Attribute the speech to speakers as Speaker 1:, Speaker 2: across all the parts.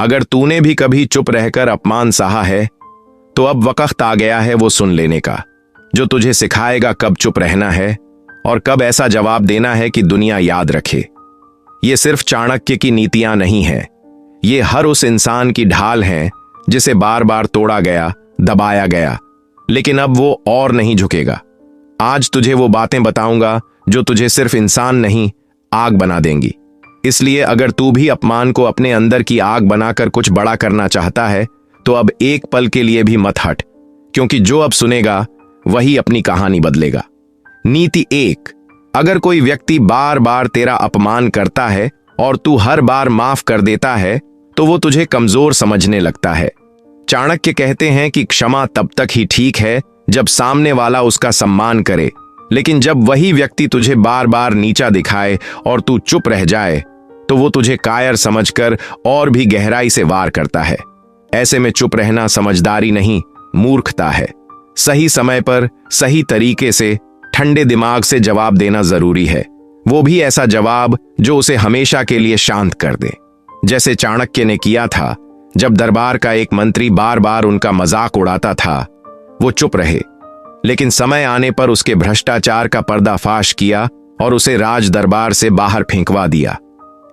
Speaker 1: अगर तूने भी कभी चुप रहकर अपमान सहा है तो अब वक्त आ गया है वो सुन लेने का, जो तुझे सिखाएगा कब चुप रहना है और कब ऐसा जवाब देना है कि दुनिया याद रखे। ये सिर्फ चाणक्य की नीतियां नहीं है, ये हर उस इंसान की ढाल है जिसे बार बार तोड़ा गया, दबाया गया, लेकिन अब वो और नहीं झुकेगा। आज तुझे वो बातें बताऊंगा जो तुझे सिर्फ इंसान नहीं, आग बना देंगी। इसलिए अगर तू भी अपमान को अपने अंदर की आग बनाकर कुछ बड़ा करना चाहता है तो अब एक पल के लिए भी मत हट, क्योंकि जो अब सुनेगा वही अपनी कहानी बदलेगा। नीति 1, अगर कोई व्यक्ति बार बार तेरा अपमान करता है और तू हर बार माफ कर देता है तो वो तुझे कमजोर समझने लगता है। चाणक्य कहते हैं कि क्षमा तब तक ही ठीक है जब सामने वाला उसका सम्मान करे, लेकिन जब वही व्यक्ति तुझे बार बार नीचा दिखाए और तू चुप रह जाए तो वो तुझे कायर समझकर और भी गहराई से वार करता है। ऐसे में चुप रहना समझदारी नहीं, मूर्खता है। सही समय पर सही तरीके से ठंडे दिमाग से जवाब देना जरूरी है, वो भी ऐसा जवाब जो उसे हमेशा के लिए शांत कर दे, जैसे चाणक्य ने किया था। जब दरबार का एक मंत्री बार बार उनका मजाक उड़ाता था, वो चुप रहे, लेकिन समय आने पर उसके भ्रष्टाचार का पर्दाफाश किया और उसे राज दरबार से बाहर फेंकवा दिया।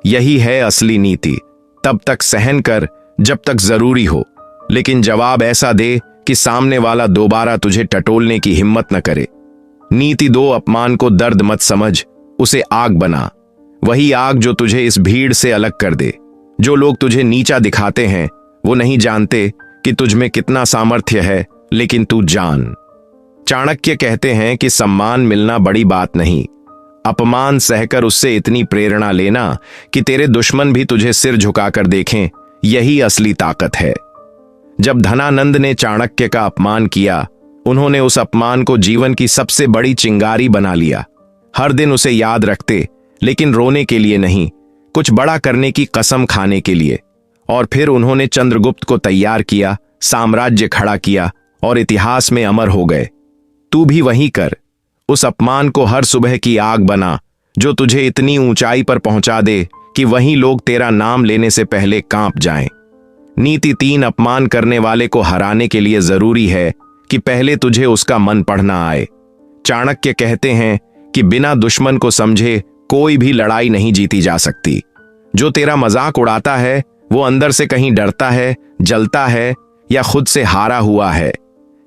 Speaker 1: यही है असली नीति, तब तक सहन कर जब तक जरूरी हो, लेकिन जवाब ऐसा दे कि सामने वाला दोबारा तुझे टटोलने की हिम्मत न करे। नीति 2, अपमान को दर्द मत समझ, उसे आग बना। वही आग जो तुझे इस भीड़ से अलग कर दे। जो लोग तुझे नीचा दिखाते हैं वो नहीं जानते कि तुझ में कितना सामर्थ्य है, लेकिन तू जान। चाणक्य कहते हैं कि सम्मान मिलना बड़ी बात नहीं, अपमान सहकर उससे इतनी प्रेरणा लेना कि तेरे दुश्मन भी तुझे सिर झुकाकर देखें, यही असली ताकत है। जब धनानंद ने चाणक्य का अपमान किया, उन्होंने उस अपमान को जीवन की सबसे बड़ी चिंगारी बना लिया। हर दिन उसे याद रखते, लेकिन रोने के लिए नहीं, कुछ बड़ा करने की कसम खाने के लिए। और फिर उन्होंने चंद्रगुप्त को तैयार किया, साम्राज्य खड़ा किया और इतिहास में अमर हो गए। तू भी वही कर, उस अपमान को हर सुबह की आग बना जो तुझे इतनी ऊंचाई पर पहुंचा दे कि वहीं लोग तेरा नाम लेने से पहले कांप जाएं। नीति 3, अपमान करने वाले को हराने के लिए जरूरी है कि पहले तुझे उसका मन पढ़ना आए। चाणक्य कहते हैं कि बिना दुश्मन को समझे कोई भी लड़ाई नहीं जीती जा सकती। जो तेरा मजाक उड़ाता है वो अंदर से कहीं डरता है, जलता है या खुद से हारा हुआ है।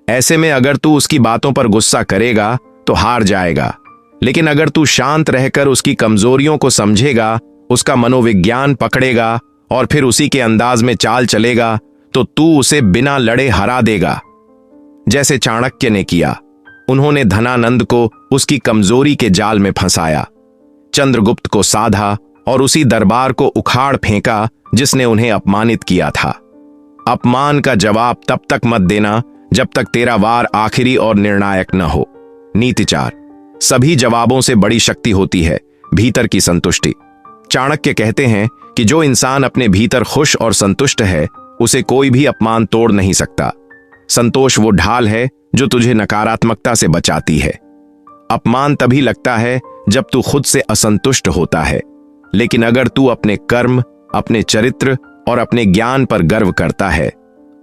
Speaker 1: ऐसे में अगर तू उसकी बातों पर गुस्सा करेगा तो हार जाएगा, लेकिन अगर तू शांत रहकर उसकी कमजोरियों को समझेगा, उसका मनोविज्ञान पकड़ेगा और फिर उसी के अंदाज में चाल चलेगा तो तू उसे बिना लड़े हरा देगा, जैसे चाणक्य ने किया। उन्होंने धनानंद को उसकी कमजोरी के जाल में फंसाया, चंद्रगुप्त को साधा और उसी दरबार को उखाड़ फेंका जिसने उन्हें अपमानित किया था। अपमान का जवाब तब तक मत देना जब तक तेरा वार आखिरी और निर्णायक न हो। नीति 4, सभी जवाबों से बड़ी शक्ति होती है भीतर की संतुष्टि। चाणक्य कहते हैं कि जो इंसान अपने भीतर खुश और संतुष्ट है उसे कोई भी अपमान तोड़ नहीं सकता। संतोष वो ढाल है जो तुझे नकारात्मकता से बचाती है। अपमान तभी लगता है जब तू खुद से असंतुष्ट होता है, लेकिन अगर तू अपने कर्म, अपने चरित्र और अपने ज्ञान पर गर्व करता है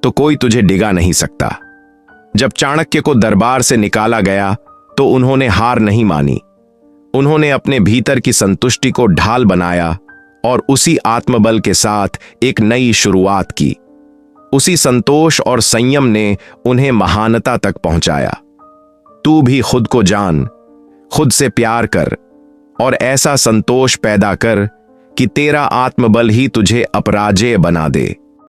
Speaker 1: तो कोई तुझे डिगा नहीं सकता। जब चाणक्य को दरबार से निकाला गया तो उन्होंने हार नहीं मानी। उन्होंने अपने भीतर की संतुष्टि को ढाल बनाया और उसी आत्मबल के साथ एक नई शुरुआत की। उसी संतोष और संयम ने उन्हें महानता तक पहुंचाया। तू भी खुद को जान, खुद से प्यार कर और ऐसा संतोष पैदा कर कि तेरा आत्मबल ही तुझे अपराजेय बना दे।